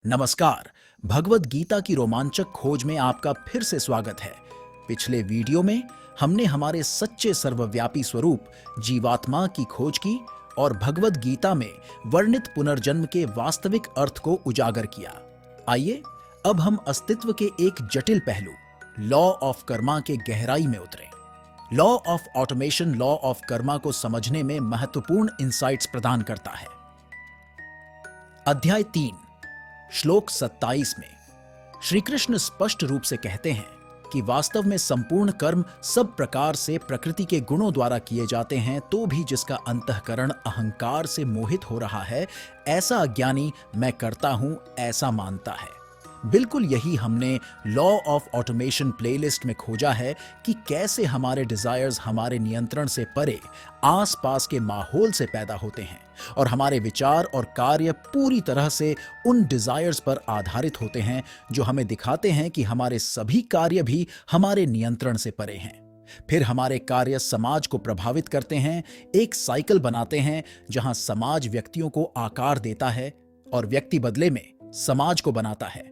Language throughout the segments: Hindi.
नमस्कार। भगवत गीता की रोमांचक खोज में आपका फिर से स्वागत है। पिछले वीडियो में हमने हमारे सच्चे सर्वव्यापी स्वरूप जीवात्मा की खोज की और भगवत गीता में वर्णित पुनर्जन्म के वास्तविक अर्थ को उजागर किया। आइए अब हम अस्तित्व के एक जटिल पहलू लॉ ऑफ कर्मा के गहराई में उतरें। Law of automation law of karma को समझने में महत्वपूर्ण इंसाइट्स प्रदान करता है। अध्याय 3 श्लोक 27 में श्री कृष्ण स्पष्ट रूप से कहते हैं कि वास्तव में संपूर्ण कर्म सब प्रकार से प्रकृति के गुणों द्वारा किए जाते हैं, तो भी जिसका अंतःकरण अहंकार से मोहित हो रहा है, ऐसा अज्ञानी मैं करता हूं ऐसा मानता है। बिल्कुल यही हमने लॉ ऑफ ऑटोमेशन प्लेलिस्ट में खोजा है कि कैसे हमारे डिजायर्स हमारे नियंत्रण से परे आसपास के माहौल से पैदा होते हैं और हमारे विचार और कार्य पूरी तरह से उन डिजायर्स पर आधारित होते हैं जो हमें दिखाते हैं कि हमारे सभी कार्य भी हमारे नियंत्रण से परे हैं। फिर हमारे कार्य समाज को प्रभावित करते हैं, एक साइकिल बनाते हैं जहां समाज व्यक्तियों को आकार देता है और व्यक्ति बदले में समाज को बनाता है।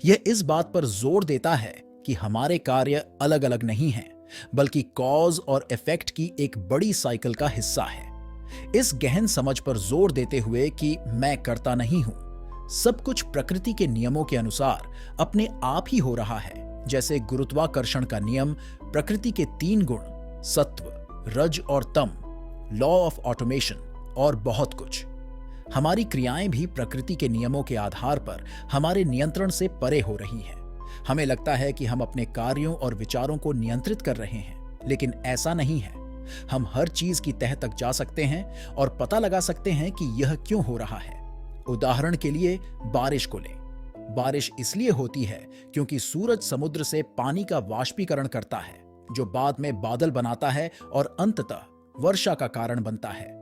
यह इस बात पर जोर देता है कि हमारे कार्य अलग अलग नहीं हैं, बल्कि कॉज और इफेक्ट की एक बड़ी साइकिल का हिस्सा है। इस गहन समझ पर जोर देते हुए कि मैं करता नहीं हूं, सब कुछ प्रकृति के नियमों के अनुसार अपने आप ही हो रहा है, जैसे गुरुत्वाकर्षण का नियम, प्रकृति के 3 गुण सत्व, रज और तम, लॉ ऑफ ऑटोमेशन और बहुत कुछ। हमारी क्रियाएं भी प्रकृति के नियमों के आधार पर हमारे नियंत्रण से परे हो रही हैं। हमें लगता है कि हम अपने कार्यों और विचारों को नियंत्रित कर रहे हैं, लेकिन ऐसा नहीं है। हम हर चीज की तह तक जा सकते हैं और पता लगा सकते हैं कि यह क्यों हो रहा है। उदाहरण के लिए बारिश को लें। बारिश इसलिए होती है क्योंकि सूरज समुद्र से पानी का वाष्पीकरण करता है, जो बाद में बादल बनाता है और अंततः वर्षा का कारण बनता है।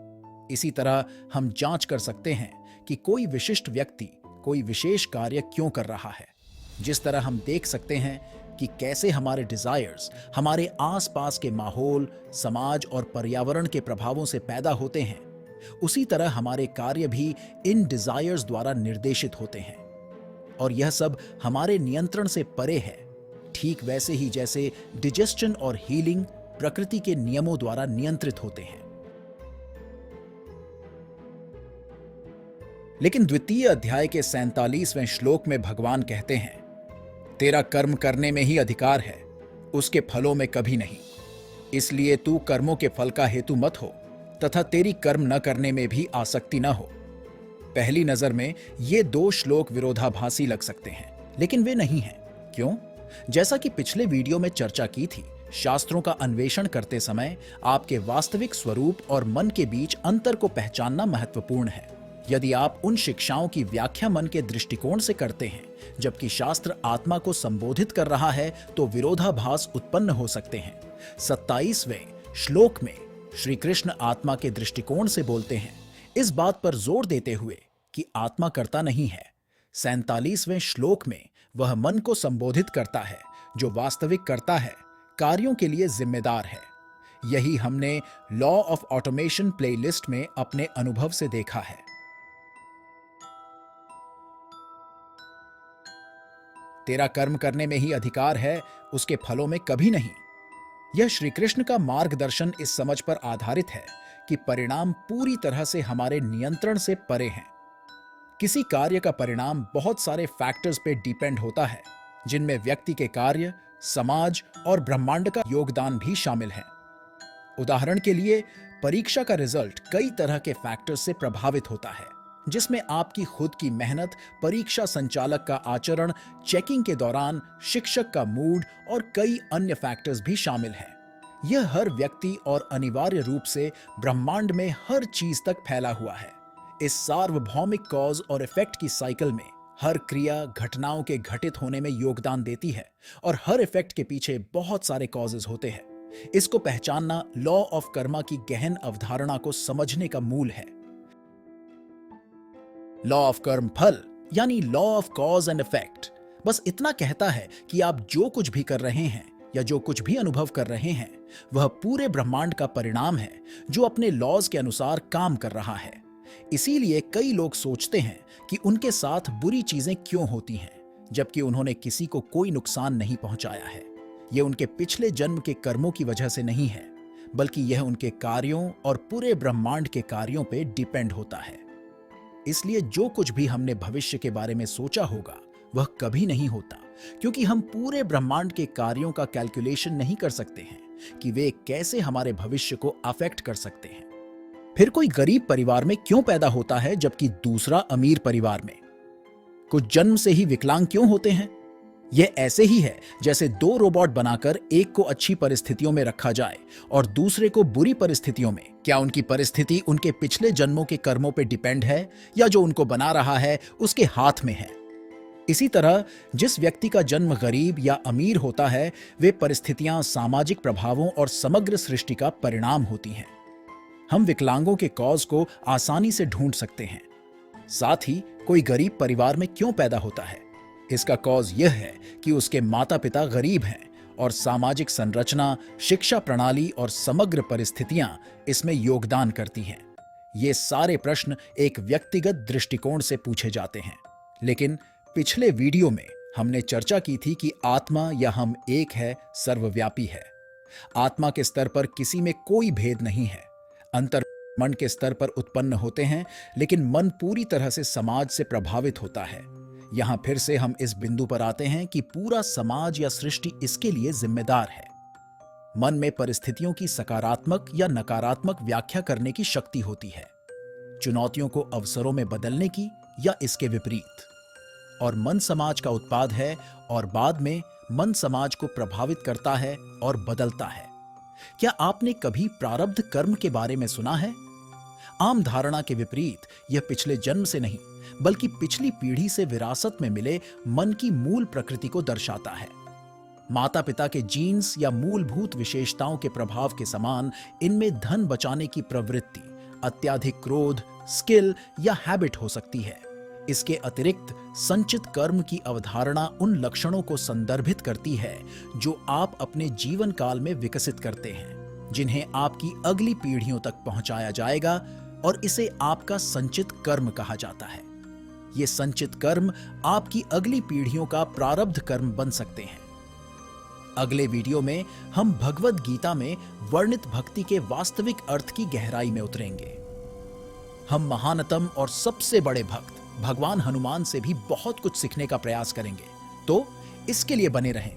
इसी तरह हम जांच कर सकते हैं कि कोई विशिष्ट व्यक्ति कोई विशेष कार्य क्यों कर रहा है। जिस तरह हम देख सकते हैं कि कैसे हमारे डिजायर्स हमारे आसपास के माहौल, समाज और पर्यावरण के प्रभावों से पैदा होते हैं, उसी तरह हमारे कार्य भी इन डिजायर्स द्वारा निर्देशित होते हैं। और यह सब हमारे नियंत्रण से परे है, ठीक वैसे ही जैसे डिजेस्शन और हीलिंग प्रकृति के नियमों द्वारा नियंत्रित होते हैं। लेकिन द्वितीय अध्याय के 47वें श्लोक में भगवान कहते हैं, तेरा कर्म करने में ही अधिकार है, उसके फलों में कभी नहीं। इसलिए तू कर्मों के फल का हेतु मत हो तथा तेरी कर्म न करने में भी आसक्ति न हो। पहली नजर में ये 2 श्लोक विरोधाभासी लग सकते हैं, लेकिन वे नहीं हैं। क्यों? जैसा कि पिछले वीडियो में चर्चा की थी, शास्त्रों का अन्वेषण करते समय आपके वास्तविक स्वरूप और मन के बीच अंतर को पहचानना महत्वपूर्ण है। यदि आप उन शिक्षाओं की व्याख्या मन के दृष्टिकोण से करते हैं, जबकि शास्त्र आत्मा को संबोधित कर रहा है, तो विरोधाभास उत्पन्न हो सकते हैं। 27वें श्लोक में श्री कृष्ण आत्मा के दृष्टिकोण से बोलते हैं, इस बात पर जोर देते हुए कि आत्मा करता नहीं है। 47वें श्लोक में वह मन को संबोधित करता है, जो वास्तविक करता है, कार्यों के लिए जिम्मेदार है। यही हमने लॉ ऑफ ऑटोमेशन प्लेलिस्ट में अपने अनुभव से देखा है। तेरा कर्म करने में ही अधिकार है, उसके फलों में कभी नहीं। यह श्री कृष्ण का मार्गदर्शन इस समझ पर आधारित है कि परिणाम पूरी तरह से हमारे नियंत्रण से परे हैं। किसी कार्य का परिणाम बहुत सारे फैक्टर्स पे डिपेंड होता है, जिनमें व्यक्ति के कार्य, समाज और ब्रह्मांड का योगदान भी शामिल है। उदाहरण के लिए, परीक्षा का रिजल्ट कई तरह के फैक्टर्स से प्रभावित होता है, जिसमें आपकी खुद की मेहनत, परीक्षा संचालक का आचरण, चेकिंग के दौरान शिक्षक का मूड और कई अन्य फैक्टर्स भी शामिल हैं। यह हर व्यक्ति और अनिवार्य रूप से ब्रह्मांड में हर चीज तक फैला हुआ है। इस सार्वभौमिक कॉज और इफेक्ट की साइकिल में हर क्रिया घटनाओं के घटित होने में योगदान देती है और हर इफेक्ट के पीछे बहुत सारे कॉजेज होते हैं। इसको पहचानना लॉ ऑफ कर्मा की गहन अवधारणा को समझने का मूल है। लॉ ऑफ कर्म फल यानी law of cause and effect बस इतना कहता है कि आप जो कुछ भी कर रहे हैं या जो कुछ भी अनुभव कर रहे हैं, वह पूरे ब्रह्मांड का परिणाम है जो अपने लॉज के अनुसार काम कर रहा है। इसीलिए कई लोग सोचते हैं कि उनके साथ बुरी चीजें क्यों होती हैं, जबकि उन्होंने किसी को कोई नुकसान नहीं पहुंचाया है। यह उनके पिछले जन्म के कर्मों की वजह से नहीं है, बल्कि यह उनके कार्यों और पूरे ब्रह्मांड के कार्यों पे डिपेंड होता है। इसलिए जो कुछ भी हमने भविष्य के बारे में सोचा होगा वह कभी नहीं होता, क्योंकि हम पूरे ब्रह्मांड के कार्यों का कैलकुलेशन नहीं कर सकते हैं कि वे कैसे हमारे भविष्य को अफेक्ट कर सकते हैं। फिर कोई गरीब परिवार में क्यों पैदा होता है जबकि दूसरा अमीर परिवार में? कुछ जन्म से ही विकलांग क्यों होते हैं? यह ऐसे ही है जैसे दो रोबोट बनाकर एक को अच्छी परिस्थितियों में रखा जाए और दूसरे को बुरी परिस्थितियों में। क्या उनकी परिस्थिति उनके पिछले जन्मों के कर्मों पर डिपेंड है या जो उनको बना रहा है उसके हाथ में है? इसी तरह जिस व्यक्ति का जन्म गरीब या अमीर होता है, वे परिस्थितियां, सामाजिक प्रभावों और समग्र सृष्टि का परिणाम होती हैं। हम विकलांगों के कॉज को आसानी से ढूंढ सकते हैं। साथ ही कोई गरीब परिवार में क्यों पैदा होता है? इसका कॉज यह है कि उसके माता पिता गरीब हैं और सामाजिक संरचना, शिक्षा प्रणाली और समग्र परिस्थितियां इसमें योगदान करती हैं। ये सारे प्रश्न एक व्यक्तिगत दृष्टिकोण से पूछे जाते हैं, लेकिन पिछले वीडियो में हमने चर्चा की थी कि आत्मा या हम एक है, सर्वव्यापी है। आत्मा के स्तर पर किसी में कोई भेद नहीं है। अंतर मन के स्तर पर उत्पन्न होते हैं, लेकिन मन पूरी तरह से समाज से प्रभावित होता है। यहां फिर से हम इस बिंदु पर आते हैं कि पूरा समाज या सृष्टि इसके लिए जिम्मेदार है। मन में परिस्थितियों की सकारात्मक या नकारात्मक व्याख्या करने की शक्ति होती है, चुनौतियों को अवसरों में बदलने की या इसके विपरीत। और मन समाज का उत्पाद है और बाद में मन समाज को प्रभावित करता है और बदलता है। क्या आपने कभी प्रारब्ध कर्म के बारे में सुना है? आम धारणा के विपरीत यह पिछले जन्म से नहीं, बल्कि पिछली पीढ़ी से विरासत में मिले मन की मूल प्रकृति को दर्शाता है। माता पिता के जीन्स या मूलभूत विशेषताओं के प्रभाव के समान इनमें धन बचाने की प्रवृत्ति, अत्यधिक क्रोध, स्किल या हैबिट हो सकती है। इसके अतिरिक्त संचित कर्म की अवधारणा उन लक्षणों को संदर्भित करती है जो आप अपने जीवन काल में विकसित करते हैं, जिन्हें आपकी अगली पीढ़ियों तक पहुंचाया जाएगा, और इसे आपका संचित कर्म कहा जाता है। ये संचित कर्म आपकी अगली पीढ़ियों का प्रारब्ध कर्म बन सकते हैं। अगले वीडियो में हम भगवद गीता में वर्णित भक्ति के वास्तविक अर्थ की गहराई में उतरेंगे। हम महानतम और सबसे बड़े भक्त भगवान हनुमान से भी बहुत कुछ सीखने का प्रयास करेंगे, तो इसके लिए बने रहें।